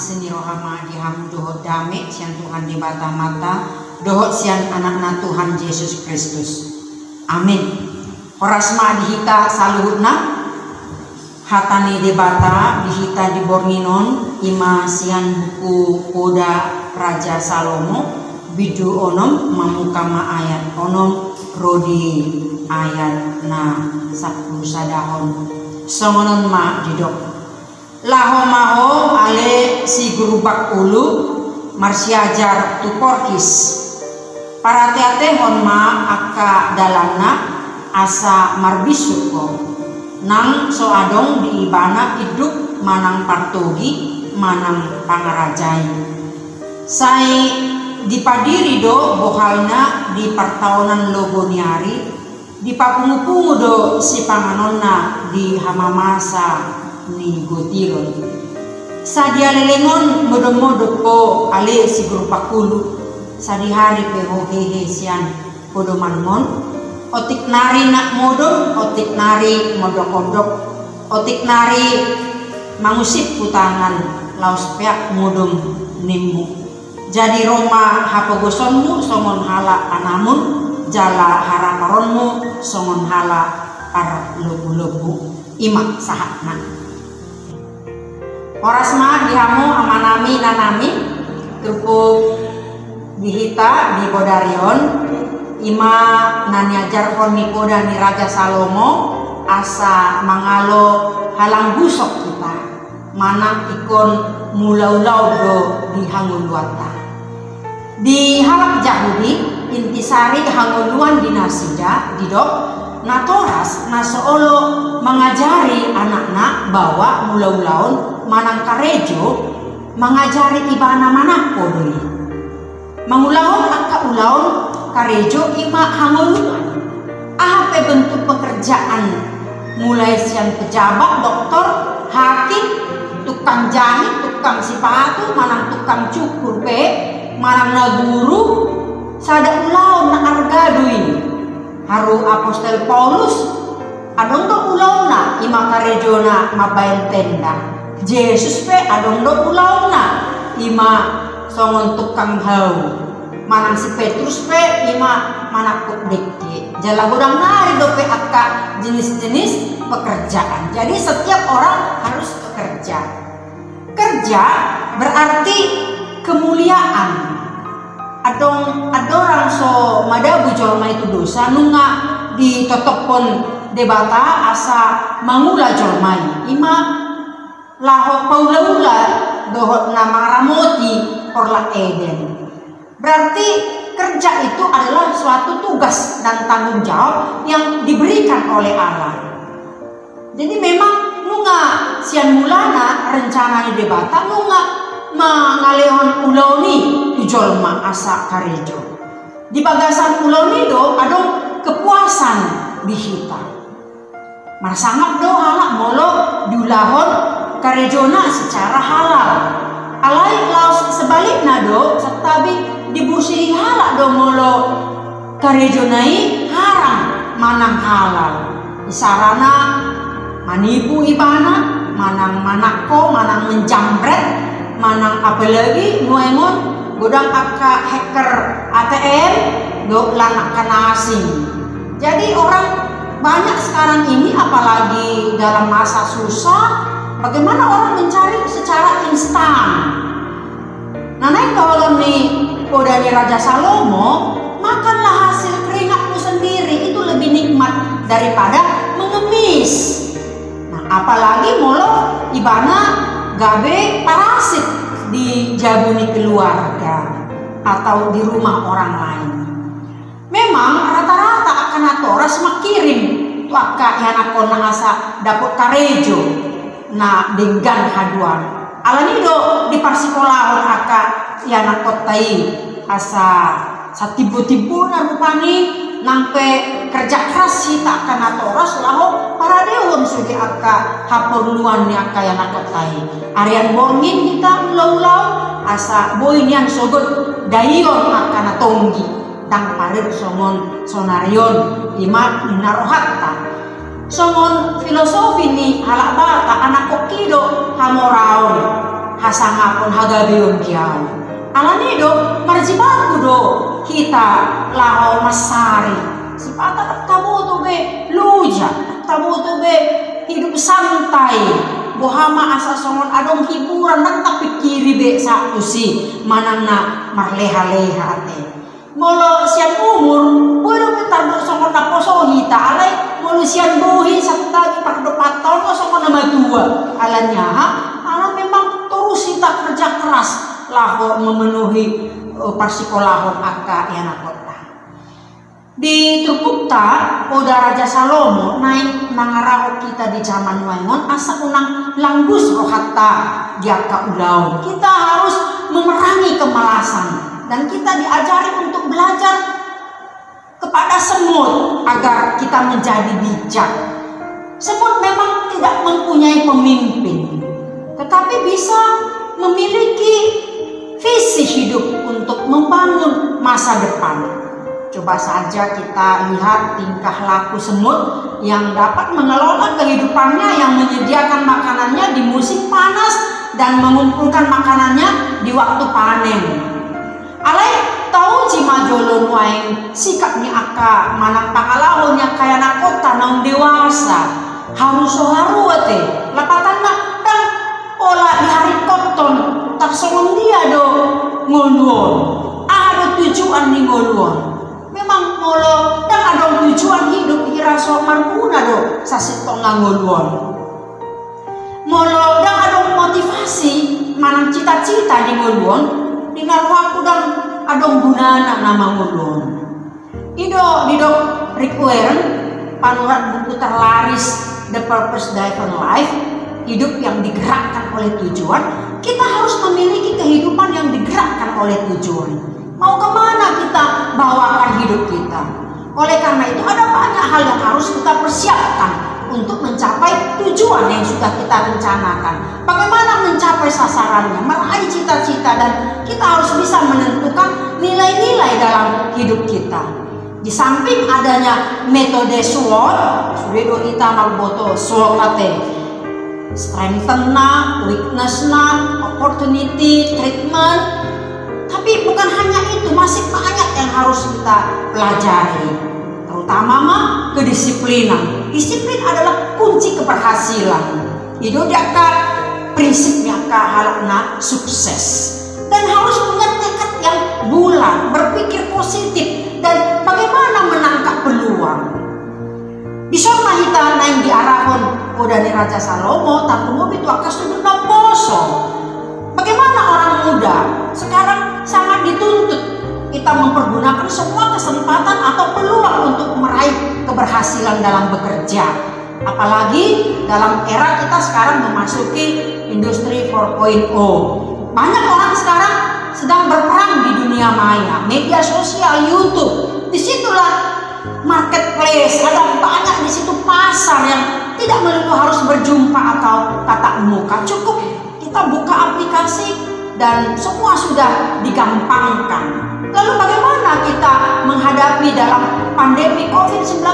aseni rohama dihamu dohot dame sian Tuhan di mata-mata dohot sian anakna Tuhan Yesus Kristus. Amin. Horasma dihita saluhutna hatani debata dihita di Borninon ima sian buku Koda Raja Salomo bidu onom mamukama ayat onom rodi ayat na 10 sadahon songonon ma didok laho maho ale si gerubak ulu marsiajar tu porkis para teate honma aka dalana asa marbisuko nang so adong di ibana hidup manang partogi manang pangarajai sai dipadiri do bohalna di partaonan logoniari di papungu-pungu do si panganonna di hamamasa ni gotiron sadia lelengon modo-modo po ale si gerupakulu sadi hari pe hohehe sian podo manmon otik nari nak modon otik nari modok-modok otik nari mangusip putangan laos peak modom nimmu jadi Roma hapogosonmu songon hala anamun jala haraparonmu songon hala para lebu-lebu imak sahatna orasma dihamu amanami nanami tupuk dihita di Bodarion ima naniajar honi koda ni Raja Salomo asa mangalo halang busok kita mana ikon mulau-lau do di hanguluata di halak Yahudi intisari hanguluan dinasida didok natoras nasoolo mengajari anak-anak bahwa mulau-laun manang karejo mengajari ibana manako doi mangulaon aka ulaon karejo ima hanguluan apa bentuk pekerjaan mulai sian pejabat dokter hakim tukang jahit tukang sipatu manang tukang cukur pe manang na guru sada ulaon na argadui haru apostol Paulus adong do ulaon na ima karejo na mabayan tenda Yesus pe adong do ulaon na ima songon tukang hau manang si Petrus pe ima manakut deke jala godang nari do pe akka jenis-jenis pekerjaan jadi setiap orang harus bekerja kerja berarti kemuliaan adorang so madabu jolma itu dosa nunga di totopon debata asa mangula jolmai ima laho paulaula dohot nama ramoti orla Eden berarti kerja itu adalah suatu tugas dan tanggung jawab yang diberikan oleh Allah jadi memang nunga sian mulana rencana di debata nunga mangalehon uloni tujolma asa karejo di bagasan uloni do adong kepuasan dihita marsangat do halak molo diulahon karejona secara halal alai laos sebaliknya do setabi dibusi halak do molo karejonai haram manang halal isarana manipu ibana manang manako manang menjambret manang apalagi nuengon godang aka hacker ATM do lanak kana asing jadi orang banyak sekarang ini apalagi dalam masa susah bagaimana orang mencari secara instan nah kalau nih koda ni Raja Salomo makanlah hasil keringatmu sendiri itu lebih nikmat daripada mengemis nah apalagi molo ibana gabe parasit di jabuni keluarga atau di rumah orang lain memang rata-rata akan atoras makirim tu akka yana kona asa dapot karejo na dengan haduan alani do di parsikolahon aka yana kotai asa satibu-tibu na rupani nampe kerja keras si tak akan atoras laho para dewon sugi aka haporluan ni aka yana kotai arian borngin kita ulau-ulau asa boy nian sogot dayon akan atonggi dang parir songon sonarion imat inarohatta songon filosofi ni halak bata anak kokido hamoraon hasangapon hagabion jauh. Alani do marjibaku do kita laho masari. Sipata tabu to be luja, tabu to be hidup santai. Bohama asa songon adong hiburan dan tak pikiri be satu si manana marleha-leha te. Molo sian umur, boleh betar songon na poso hita alay. Molo sian buhi sakta kita kedepan tahun ko songon nama tua. Alanya, ala memang terus kita kerja keras laho memenuhi persikolahon akka yang kota. Di Trupukta, Oda Raja Salomo naik nangaraho kita di zaman waingon asa unang langgus rohatta diaka ulau. Kita harus memerangi kemalasan dan kita diajari untuk belajar kepada semut agar kita menjadi bijak. Semut memang tidak mempunyai pemimpin, tetapi bisa memiliki visi hidup untuk membangun masa depan. Coba saja kita lihat tingkah laku semut yang dapat mengelola kehidupannya, yang menyediakan makanannya di musim panas dan mengumpulkan makanannya di waktu panen. Alay tahu cima jolon waeng sikapnya akka manang pangalahonnya kaya nakota naung dewasa harus haruate lapatanna dan pola di hari koton tak songon dia do ngoluon ada tujuan di ngoluon. Memang molo dan ada tujuan hidup iraso marpuna do sasito ngangoluon. Molo dan ada motivasi manang cita-cita di ngoluon dinarwaku dan ada gunana nama ngoluon. Didok Rick Warren panurat buku terlaris The Purpose Driven Life, hidup yang digerakkan oleh tujuan. Kita harus memiliki kehidupan yang digerakkan oleh tujuan. Mau kemana kita bawakan hidup kita? Oleh karena itu ada banyak hal yang harus kita persiapkan untuk mencapai tujuan yang sudah kita rencanakan. Bagaimana mencapai sasarannya, meraih cita-cita, dan kita harus bisa menentukan nilai-nilai dalam hidup kita. Di samping adanya metode SWOT, sudah kita magboto SWOT strengthen na, weakness na, opportunity, treatment. Tapi bukan hanya itu, masih banyak yang harus kita pelajari. Terutama kedisiplinan. Disiplin adalah kunci keberhasilan. Itu dia prinsipnya halakna sukses. Dan harus punya tekad yang bulat, berpikir positif, dan bagaimana menangkap peluang. Di sana kita naik di arahon Odani Raja Salomo, tak mau itu akas itu poso. Bagaimana orang muda sekarang sangat dituntut kita mempergunakan semua kesempatan atau peluang untuk meraih keberhasilan dalam bekerja. Apalagi dalam era kita sekarang memasuki industri 4.0. Banyak orang sekarang sedang berperang di dunia maya, media sosial, YouTube. Disitulah marketplace, ada banyak di situ pasar yang tidak melulu harus berjumpa atau tatap muka. Cukup kita buka aplikasi dan semua sudah digampangkan. Lalu bagaimana kita menghadapi dalam pandemi COVID-19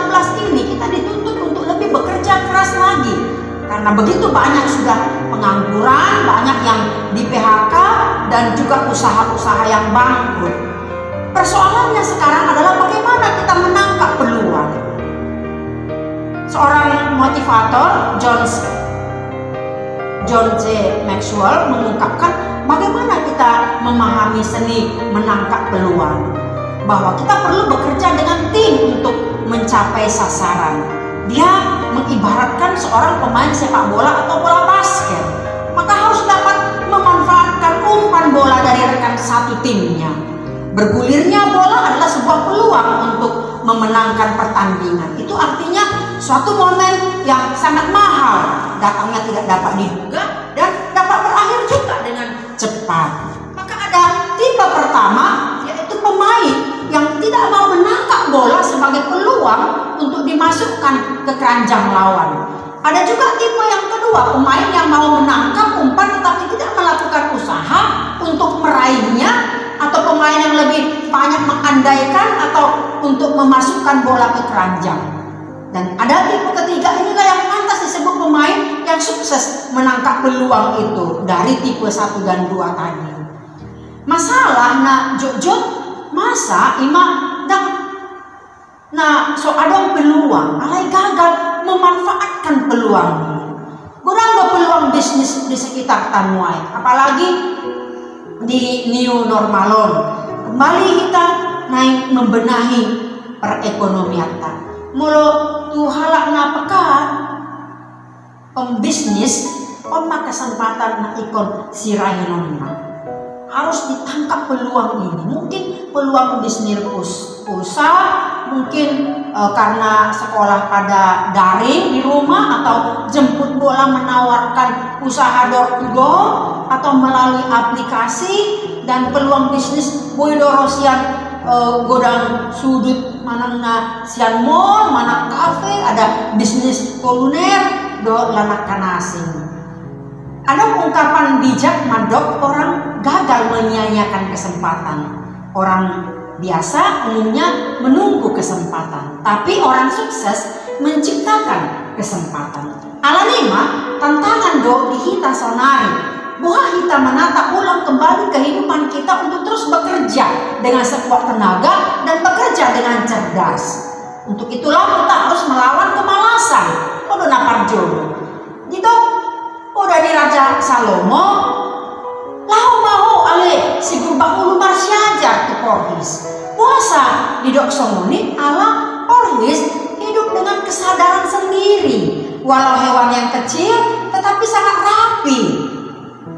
ini? Kita dituntut untuk lebih bekerja keras lagi. Karena begitu banyak sudah pengangguran, banyak yang di PHK, dan juga usaha-usaha yang bangkrut. Persoalannya sekarang adalah bagaimana kita menangkap peluang. Seorang motivator, John J. Maxwell mengungkapkan bagaimana kita memahami seni menangkap peluang. Bahwa kita perlu bekerja dengan tim untuk mencapai sasaran. Dia mengibaratkan seorang pemain sepak bola atau bola basket. Maka harus dapat memanfaatkan umpan bola dari rekan satu timnya. Bergulirnya bola adalah sebuah peluang untuk memenangkan pertandingan. Itu artinya suatu momen yang sangat mahal, datangnya tidak dapat diduga dan dapat berakhir juga dengan cepat. Maka ada tipe pertama, yaitu pemain yang tidak mau menangkap bola sebagai peluang untuk dimasukkan ke keranjang lawan. Ada juga tipe yang kedua, pemain yang mau menangkap umpan tetapi tidak melakukan usaha untuk meraihnya, atau pemain yang lebih banyak mengandaikan atau untuk memasukkan bola ke keranjang. Dan ada tipe ketiga, inilah yang pantas disebut pemain yang sukses menangkap peluang itu dari tipe 1 dan 2 tadi. Masalah nak jod masa ima dan nah so ada peluang, alai gagal memanfaatkan peluang. Kurang peluang bisnis di sekitar tanuai, apalagi di new normalon. Kembali kita naik membenahi perekonomian ta. Mulu tu halak na pekat pembisnis oma kesempatan na ikon sirahinonna. Harus ditangkap peluang ini. Mungkin peluang bisnis usaha, mungkin karena sekolah pada daring di rumah, atau jemput bola menawarkan usaha door to door, atau melalui aplikasi. Dan peluang bisnis boydorosian godang sudut, mana sian mall, mana kafe, ada bisnis kuliner do lanakan asing. Ada ungkapan bijak madok, orang gagal menyia-nyiakan kesempatan. Orang biasa umumnya menunggu kesempatan, tapi orang sukses menciptakan kesempatan. Alanima tantangan do dihita sonari. Buah kita menata ulang kembali kehidupan kita untuk terus bekerja dengan sekuat tenaga dan bekerja dengan cerdas. Untuk itulah kita harus melawan kemalasan. Udah napar jodoh. Gitu. Udah di Raja Salomo, lau mau ale si gubak ulu marsiajar tu Porhis. Puasa di dok songoni ala Porhis hidup dengan kesadaran sendiri. Walau hewan yang kecil tetapi sangat rapi.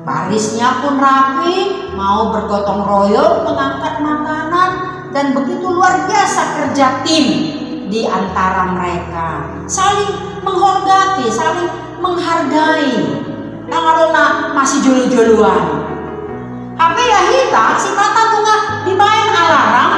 Barisnya pun rapi, mau bergotong royong mengangkat makanan, dan begitu luar biasa kerja tim di antara mereka. Saling menghormati, saling menghargai. Yang alona masih jolu-joluan. Apa ya hita si mata tunga dimain alarm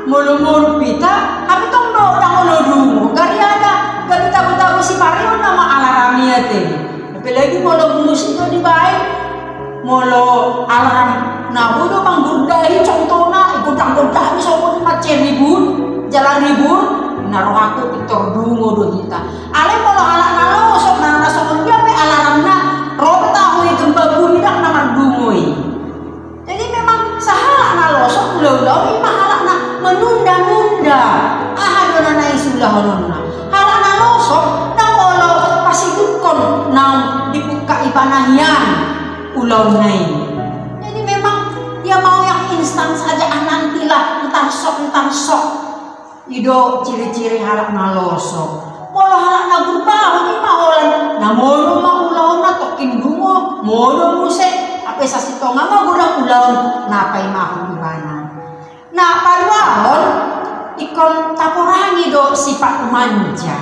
mulu-mulu pita, tapi tong do dang olodumu. Gari ada gari tabu-tabu si Mario nama alarmnya teh. Tapi lagi mulu musik do dibain. Molo alarm nah udah manggudahi contohnya ikut-ikut sopo macam ribut jalan ribut naruh aku pitor dungo do kita ale molo anak nalo sok nana sok dia pe alarmna rob tahu gempa bumi dak nama dungoi. Jadi memang sahala nalo sok ulau-ulau ima halakna menunda-nunda ahadona nai sulah hononna halak nalo sok nang molo pasidukon nang dibuka ibanahyan ulau naik. Jadi memang dia mau yang instan saja, nantilah entar sok ido ciri-ciri halak nalosok molo halak na berbahu ni maholan na molo ulau na tokin dungo molo musek apa sasitonga ma gudang ulau napai mahon ibana. Nah paduahon ikon taporangi do sifat manja,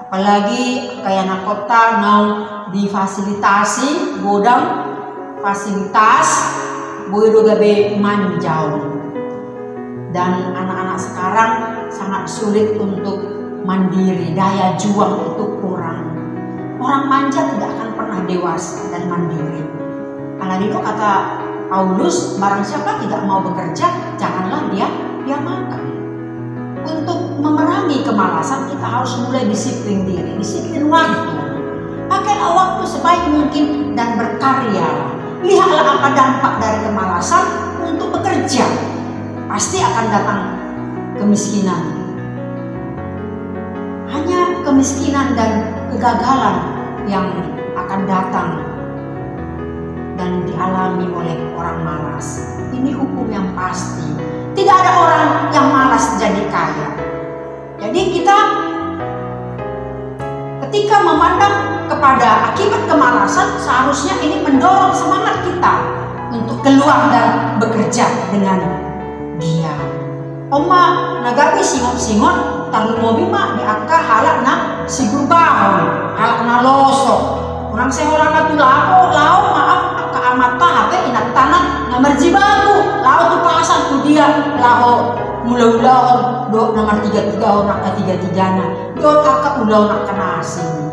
apalagi kayak na kota ngau difasilitasi godang fasilitas boyo gabe manjau, dan anak-anak sekarang sangat sulit untuk mandiri, daya juang itu kurang. Orang manja tidak akan pernah dewasa dan mandiri. Karena itu kata Paulus, barang siapa tidak mau bekerja, janganlah dia makan. Untuk memerangi kemalasan kita harus mulai disiplin diri, disiplin waktu. Pakailah waktu sebaik mungkin dan berkarya. Lihatlah apa dampak dari kemalasan untuk bekerja. Pasti akan datang kemiskinan. Hanya kemiskinan dan kegagalan yang akan datang dan dialami oleh orang malas. Ini hukum yang pasti. Tidak ada orang yang malas jadi kaya. Jadi kita ketika memandang kepada akibat kemalasan, seharusnya ini mendorong semangat kita untuk keluar dan bekerja dengan giat. Oma nagabi singot-singot tanggung mobil mak diaka halak na sigubahon, halak na losok. Orang seorang na tulao, lao maaf ka amata hate inak tanah na merjibagu, lao tu pasan tu dia lao mula-ulaon do nomor 33 nak ka 33 na. Do aka ulau nak kana asing.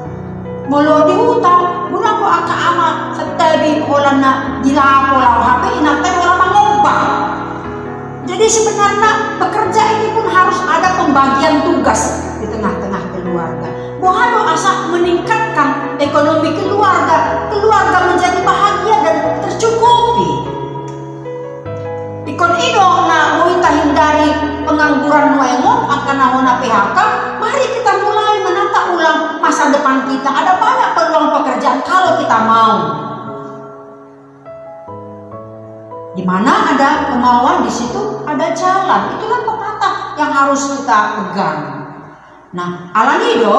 Molo di hutan, bulan ko aka ama setabi orang na dilapo lao HP inatay orang mangompak. Jadi sebenarnya bekerja ini pun harus ada pembagian tugas di tengah-tengah keluarga. Bohado asa meningkatkan ekonomi keluarga, keluarga menjadi bahagia dan tercukupi. Ikon ido na mau kita hindari pengangguran nuengon akan nahona PHK. Mari kita mulai menata ulang masa depan kita. Ada banyak peluang pekerjaan kalau kita mau. Di mana ada kemauan, di situ ada jalan. Itulah pepatah yang harus kita pegang. Nah, alanido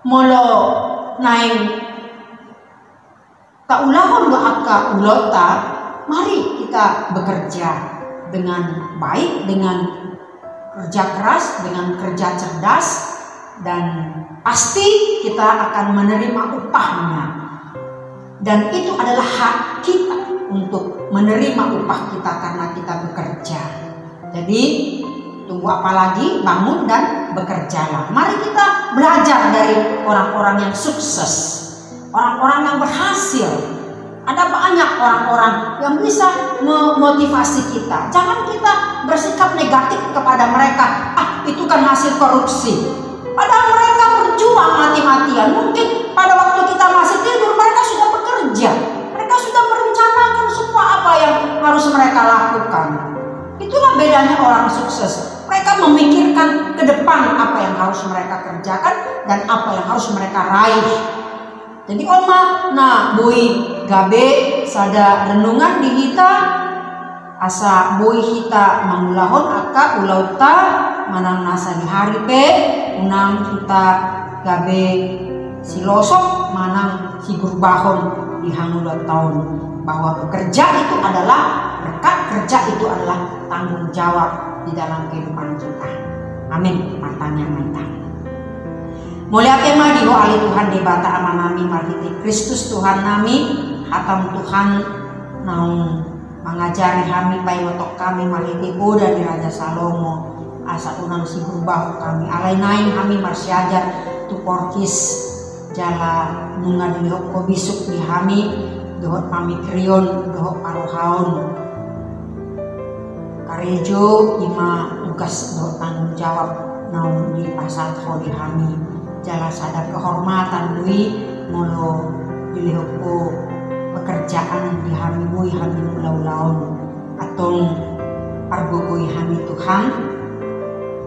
molo naing tak ulahon do akka ulota, mari kita bekerja dengan baik, dengan kerja keras, dengan kerja cerdas, dan pasti kita akan menerima upahnya. Dan itu adalah hak kita untuk menerima upah kita karena kita bekerja. Jadi tunggu apa lagi? Bangun dan bekerjalah. Mari kita belajar dari orang-orang yang sukses, orang-orang yang berhasil. Ada banyak orang-orang yang bisa memotivasi kita. Jangan kita bersikap negatif kepada mereka. Itu kan hasil korupsi. Padahal mereka berjuang mati-matian. Mungkin pada waktu kita masih tidur mereka sudah bekerja. Mereka sudah merencanakan semua apa yang harus mereka lakukan. Itulah bedanya orang sukses. Mereka memikirkan ke depan apa yang harus mereka kerjakan dan apa yang harus mereka raih. Jadi oma, nah bui gabe sada renungan di hita asa bui hita mangulahon aka ulauta manang nasa di hari pe unang kita gabe silosok manang si gurbahon di hangulat tahun, bahwa bekerja itu adalah berkat, kerja itu adalah tanggung jawab di dalam kehidupan kita. Amin. Matanya mantap. Mulia tema diho ali Tuhan di bata amanami marhiti Kristus Tuhan nami hatam Tuhan naung mengajari kami paimotok kami marhiti Buddha di Raja Salomo asa unang si berubah kami alai naing kami marsiajar tu porkis jala nunga dihok ko bisuk di kami dohot pami kriyon dohot parohaon karejo ima tugas dohot tanggung jawab naung di pasat ho di kami jala sadar kehormatan lui molo dilihok ko pekerjaan di kami mui kami ulau-ulaon atong argugoy kami Tuhan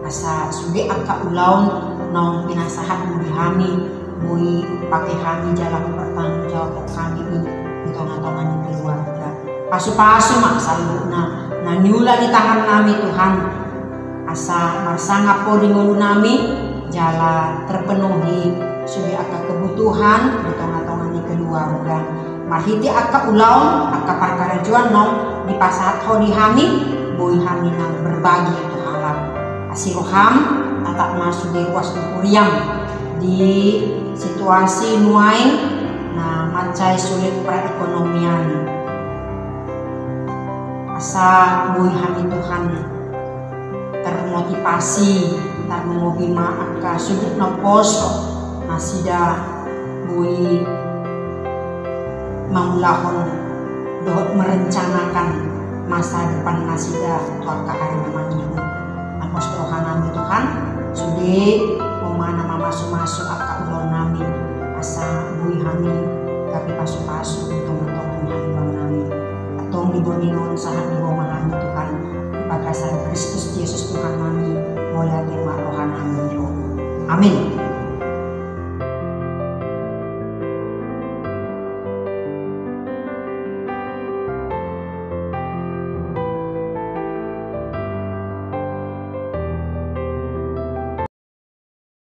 asa sude akka ulaon naung pinasahat mo di kami mui pakai kami jalan bertanggung jawab kami di tengah-tengah di keluarga. Pasu-pasu maksalu na nyula di tangan kami Tuhan. Asa marsanga po di ngulu nami jala terpenuhi sudah aka kebutuhan di tengah-tengah di keluarga. Marhiti aka ulaun aka parkarajuan nong di pasahat ho di kami boy kami nang berbagi itu halap. Asiroham tatak masuk di ruas kuriang di situasi nuain nah mancai sulit perekonomian asa bui kami Tuhan termotivasi tak mengobima angka sudut noposo nasida bui maulahon dohot merencanakan masa depan nasida tuaka hari memang ibu angkos rohanami Tuhan sudi mana mama masuk akak ulon nami asa bui kami tapi pasu-pasu tong-tong nami atong diboningon sahat di bawah kami Tuhan bagasan Kristus Yesus Tuhan kami mulia tema rohanami. Amin.